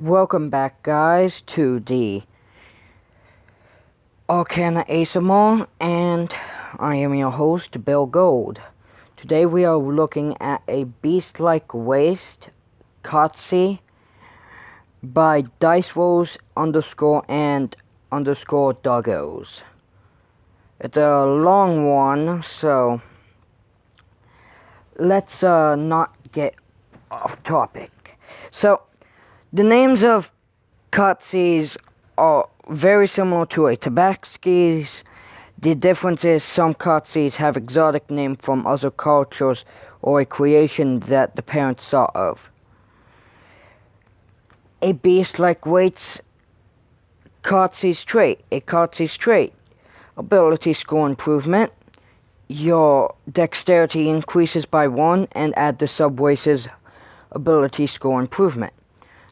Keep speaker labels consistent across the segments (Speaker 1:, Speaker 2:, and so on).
Speaker 1: Welcome back, guys, to the Arcana ASMR, and I am your host, Bill Gold. Today we are looking at a Beast-Like Waste, Katsi, by Dice Rolls _and _doggos. It's a long one, so let's not get off topic. So, the names of Katsis are very similar to a Tabaxki's. The difference is some Katsis have exotic names from other cultures or a creation that the parents thought of. A beast-like weights Katsi's trait. A Katsi's trait. Ability score improvement. Your dexterity increases by 1 and add the subways' ability score improvement.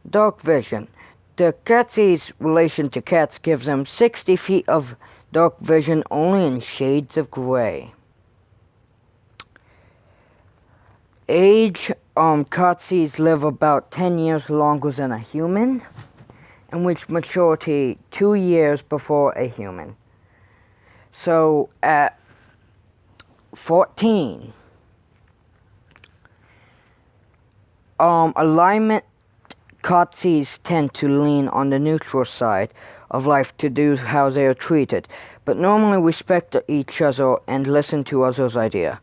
Speaker 1: Dark vision. The Katsi's relation to cats gives them 60 feet of dark vision only in shades of gray. Age, Katsis live about 10 years longer than a human, and reach maturity 2 years before a human. So, at 14, alignment, Katsis tend to lean on the neutral side of life to do how they are treated, but normally respect each other and listen to others' ideas.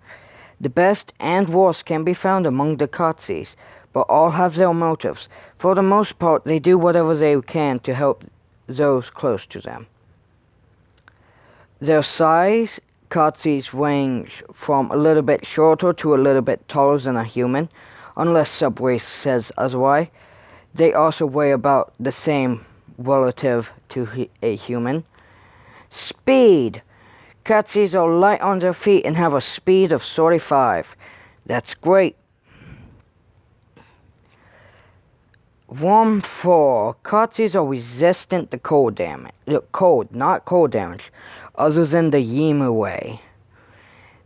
Speaker 1: The best and worst can be found among the Katsis, but all have their motives. For the most part, they do whatever they can to help those close to them. Their size, Katsis range from a little bit shorter to a little bit taller than a human, unless Subway says otherwise. They also weigh about the same relative to a human. Speed. Katsis are light on their feet and have a speed of 35. That's great. Warm 4. Katsis are resistant to cold damage. Not cold damage, other than the Yimu way.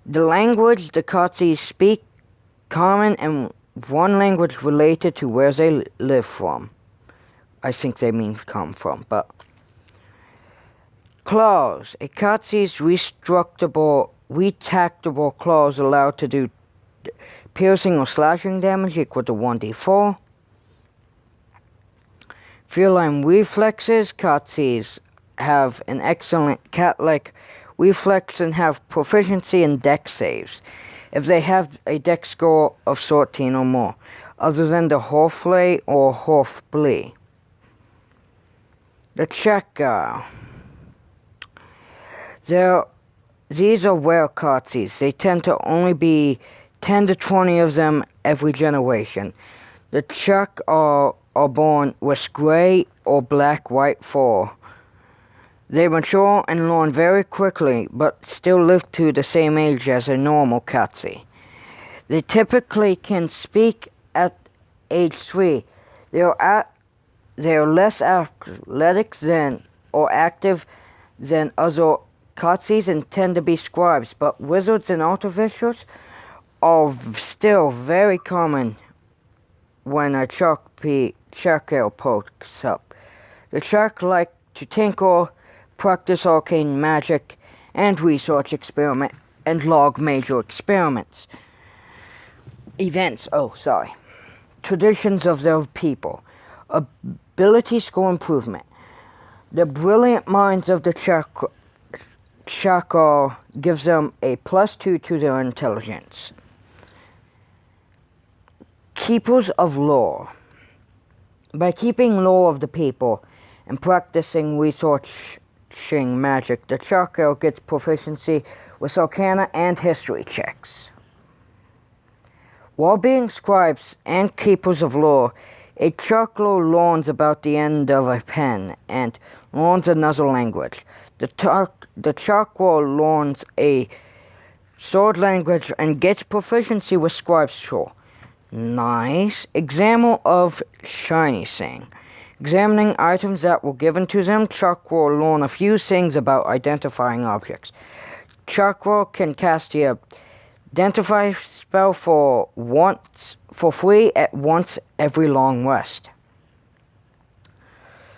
Speaker 1: The language the Katsis speak, common and one language related to where they live from. I think they mean come from, but... Claws. A Katsi's retractable claws allowed to do piercing or slashing damage equal to 1d4. Feline reflexes. Katsis have an excellent cat-like reflex and have proficiency in dex saves if they have a dex score of 13 or more, other than the Horfley or Horfblee. The Checker. These are rare Katsis. They tend to only be 10 to 20 of them every generation. The Chuck are born with gray or black-white fur. They mature and learn very quickly, but still live to the same age as a normal Katsi. They typically can speak at age 3. They are less athletic than or active than other Katsis and tend to be scribes, but wizards and artificers are still very common when a Chucker pokes up. The Chuck like to tinker, practice arcane magic, and research experiment and log major events. Traditions of their people. Ability score improvement. The brilliant minds of the Chucker gives them a +2 to their intelligence. Keepers of lore. By keeping lore of the people and practicing researching magic, the Chucker gets proficiency with arcana and history checks. While being scribes and keepers of lore, a Chucker learns about the end of a pen and learns another language. The Chucker learns a sword language and gets proficiency with scripture. Nice. Examiner of Shiny Thing. Examining items that were given to them, Chucker learn a few things about identifying objects. Chucker can cast the Identify spell for free at once every long rest.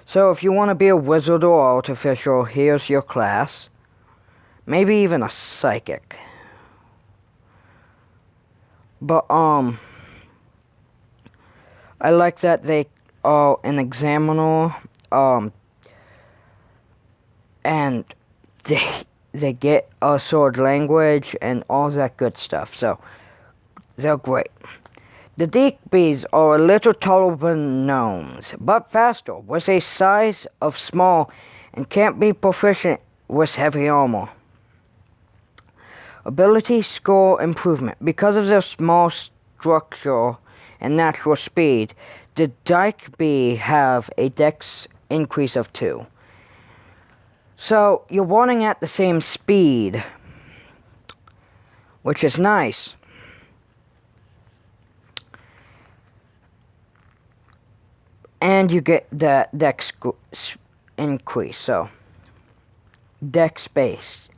Speaker 1: So if you want to be a wizard or artificial, here's your class. Maybe even a psychic. But, I like that they are an examiner, and they get a sword language and all that good stuff, so they're great. The Deekbees are a little taller than gnomes, but faster, with a size of small, and can't be proficient with heavy armor. Ability score improvement. Because of their small structure and natural speed, the Dykebee have a dex increase of 2. So, you're running at the same speed, which is nice. And you get the dex increase, so dex based.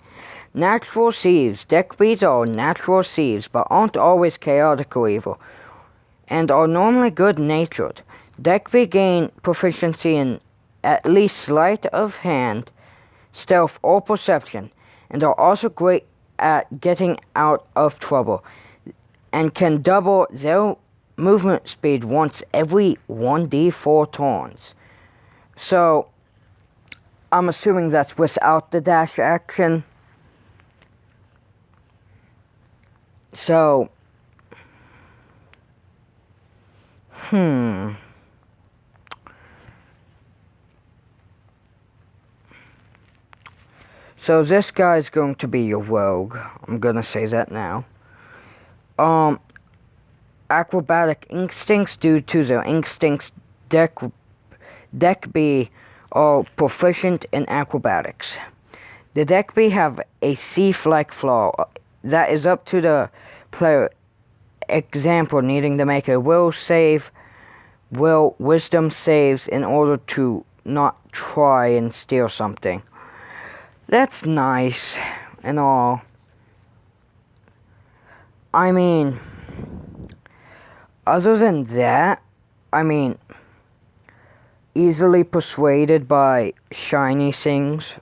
Speaker 1: Natural thieves. Deckbees are natural thieves, but aren't always chaotic or evil, and are normally good-natured. Deckbee gain proficiency in at least sleight of hand, stealth, or perception, and are also great at getting out of trouble, and can double their movement speed once every 1d4 turns. So, I'm assuming that's without the dash action. So, So this guy's going to be your rogue. I'm gonna say that now. Acrobatic instincts. Due to their instincts, Deckbee are proficient in acrobatics. The Deckbee have a thief-like flaw that is up to the player. Example, needing to make a wisdom saves in order to not try and steal something. That's nice and all. I mean, other than that, easily persuaded by shiny things.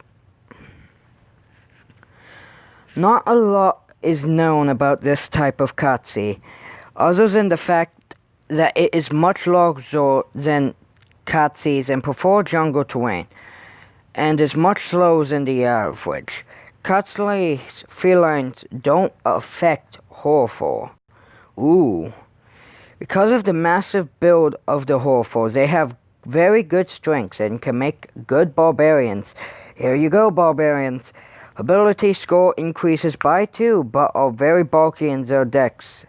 Speaker 1: Not a lot is known about this type of Katsi, other than the fact that it is much larger than Katsis and prefer jungle terrain, and is much slower than the average. Katsi's felines don't affect Horrorful. Ooh. Because of the massive build of the Horrorful, they have very good strengths and can make good barbarians. Here you go, barbarians. Ability score increases by 2, but are very bulky in their dex.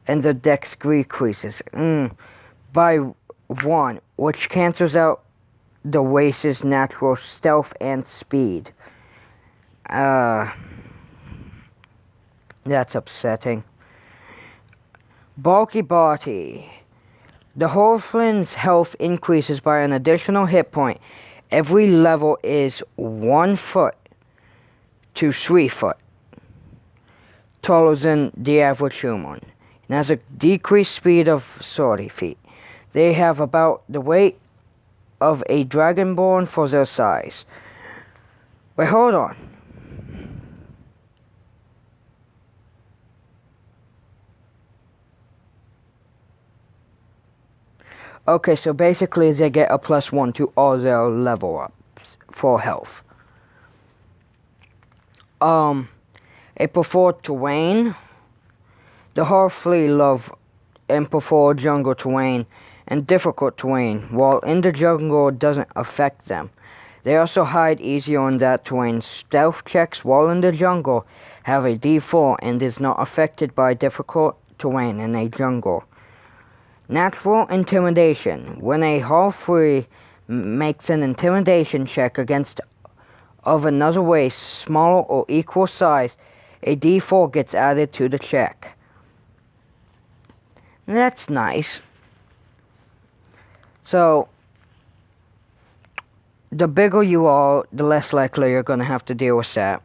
Speaker 1: And their dex decreases by 1, which cancels out the race's natural stealth and speed. That's upsetting. Bulky body. The Horflin's health increases by an additional hit point. Every level is 1 foot to 3 foot taller than the average human, and has a decreased speed of 30 feet. They have about the weight of a dragonborn for their size. Wait, hold on. Okay, so basically they get a +1 to all their level ups for health. A preferred terrain. The Harflee love and prefer jungle terrain and difficult terrain, while in the jungle doesn't affect them. They also hide easier on that terrain. Stealth checks while in the jungle have a D4 and is not affected by difficult terrain in a jungle. Natural intimidation. When a Harflee makes an intimidation check against of another race, smaller or equal size, a D4 gets added to the check. That's nice. So, the bigger you are, the less likely you're going to have to deal with that.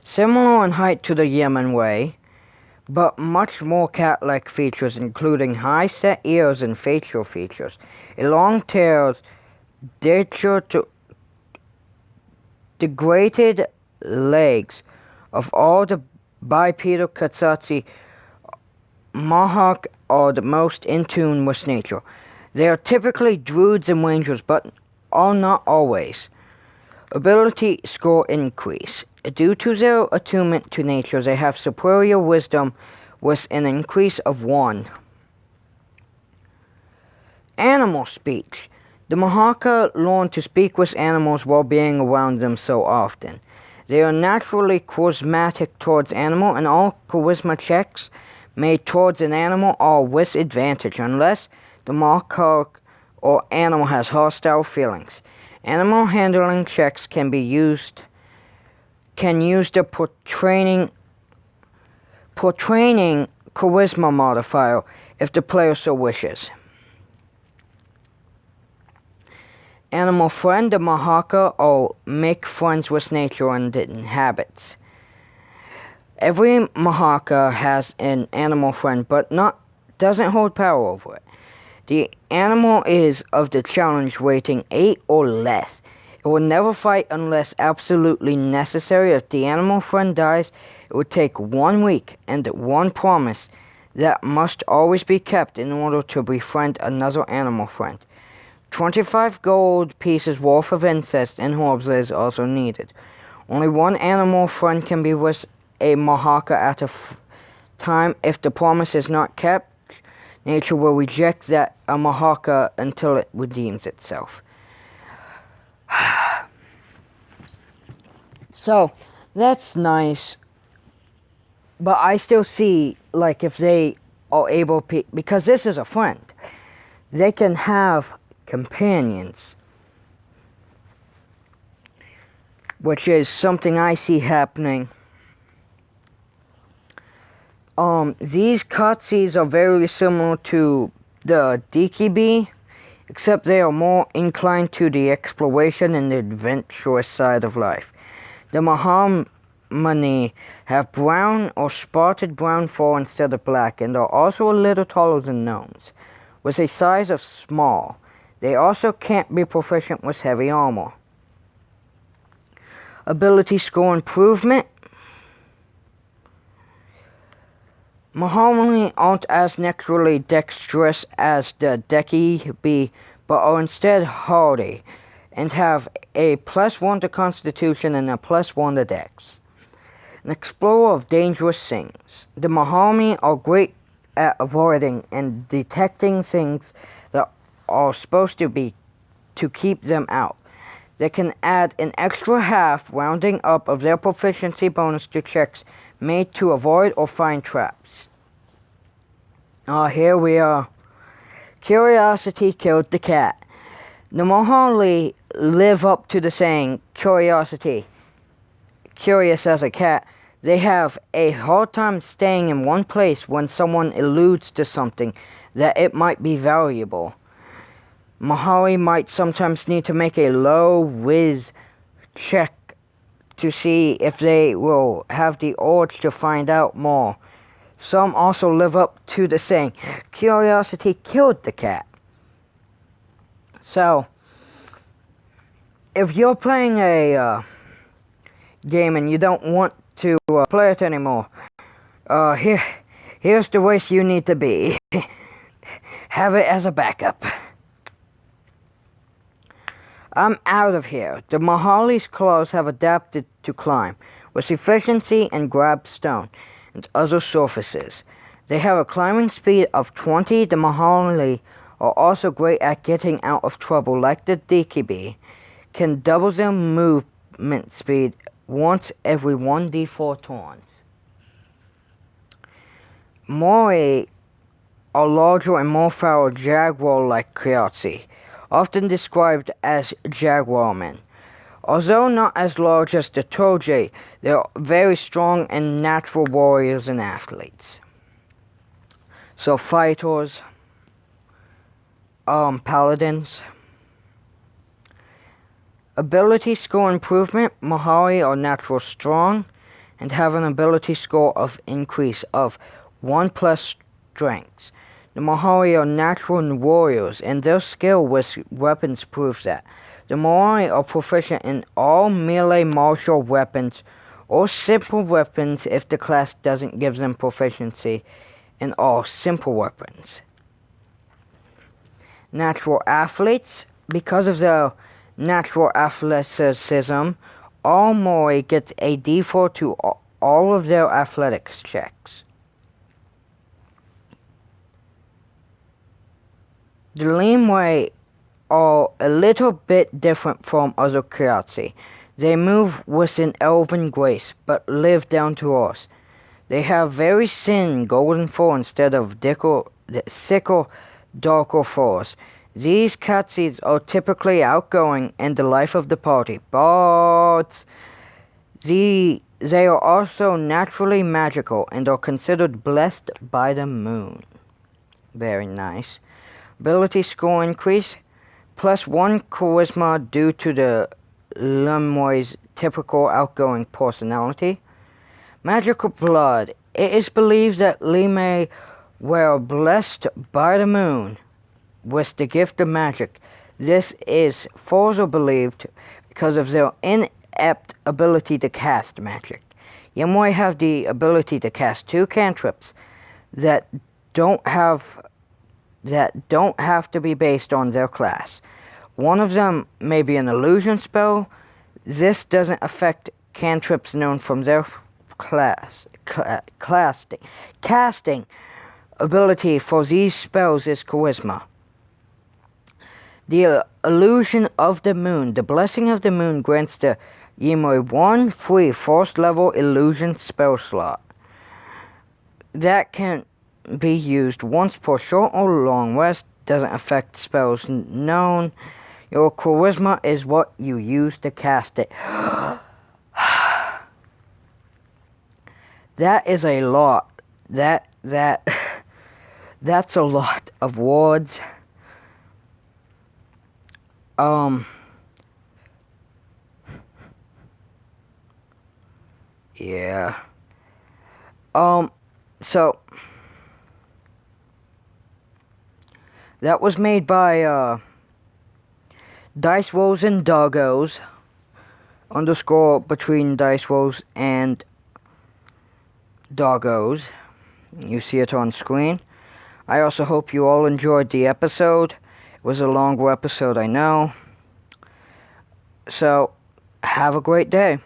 Speaker 1: Similar in height to the Yemen way, but much more cat-like features, including high set ears and facial features, a long tail, degraded legs. Of all the bipedal Katsi, Mohawk are the most in tune with nature. They are typically druids and rangers, but are not always. Ability score increase. Due to their attunement to nature, they have superior wisdom with an increase of 1. Animal speech. The Mahaka learn to speak with animals while being around them so often. They are naturally charismatic towards animal, and all charisma checks made towards an animal are with advantage unless the Mahaka or animal has hostile feelings. Animal handling checks can use the portraying charisma modifier if the player so wishes. Animal friend. The Mahaka or make friends with nature and it inhabits. Every Mahaka has an animal friend, but doesn't hold power over it. The animal is of the challenge rating 8 or less. It will never fight unless absolutely necessary. If the animal friend dies, it would take 1 week and 1 promise that must always be kept in order to befriend another animal friend. 25 gold pieces worth of incest and herbs is also needed. Only 1 animal friend can be with a Mahaka at a time. If the promise is not kept, nature will reject that a Mahaka until it redeems itself. So, that's nice. But I still see, like, if they are able, because this is a friend, they can have companions, which is something I see happening. These Katsis are very similar to the Dikibi, except they are more inclined to the exploration and adventurous side of life. The Mahamani have brown or spotted brown fur instead of black, and are also a little taller than gnomes, with a size of small. They also can't be proficient with heavy armor. Ability score improvement. Mahomany aren't as naturally dexterous as the Deki but are instead hardy, and have a +1 to Constitution and a +1 to Dex. An explorer of dangerous things. The Mahomany are great at avoiding and detecting things that are supposed to keep them out. They can add an extra half rounding up of their proficiency bonus to checks made to avoid or find traps. Here we are. Curiosity killed the cat. The Mohali live up to the saying, curiosity, curious as a cat. They have a hard time staying in one place when someone alludes to something that it might be valuable. Mahali might sometimes need to make a low whiz check to see if they will have the urge to find out more. Some also live up to the saying, curiosity killed the cat. So, if you're playing a game and you don't want to play it anymore, here's the race you need to be. Have it as a backup. I'm out of here. The Mahali's claws have adapted to climb, with efficiency and grab stone and other surfaces. They have a climbing speed of 20. The Mahali are also great at getting out of trouble, like the Dikibi, can double their movement speed once every 1d4 turns. Mori are larger and more feral jaguar-like Katsi, often described as jaguar men. Although not as large as the Toji, they are very strong and natural warriors and athletes. So fighters, paladins. Ability score improvement. Mahari are natural strong, and have an ability score of increase of 1 plus strength. The Mohari are natural warriors, and their skill with weapons proves that. The Mohari are proficient in all melee martial weapons or simple weapons if the class doesn't give them proficiency in all simple weapons. Natural athletes, because of their natural athleticism, all Mohari get a D4 to all of their athletics checks. The Limwe are a little bit different from other Katsi. They move with an elven grace, but live down to earth. They have very thin golden fur instead of sickle darker furs. These Katsis are typically outgoing in the life of the party, but they are also naturally magical and are considered blessed by the moon. Very nice. Ability score increase, +1 charisma due to the Limwe's typical outgoing personality. Magical blood. It is believed that Limwe were blessed by the moon with the gift of magic. This is further believed because of their inept ability to cast magic. Limwe have the ability to cast 2 cantrips that don't have to be based on their class. One of them may be an illusion spell. This doesn't affect cantrips known from their casting ability for these spells is charisma. The illusion of the moon. The blessing of the moon grants the Limwe 1 free first level illusion spell slot. That can be used once per short or long rest. Doesn't affect spells known. Your charisma is what you use to cast it. That is a lot. That's a lot of words. Yeah. So that was made by Dice Rolls and Doggos _ between Dice Rolls and Doggos. You see it on screen. I also hope you all enjoyed the episode. It was a longer episode, I know. So, have a great day.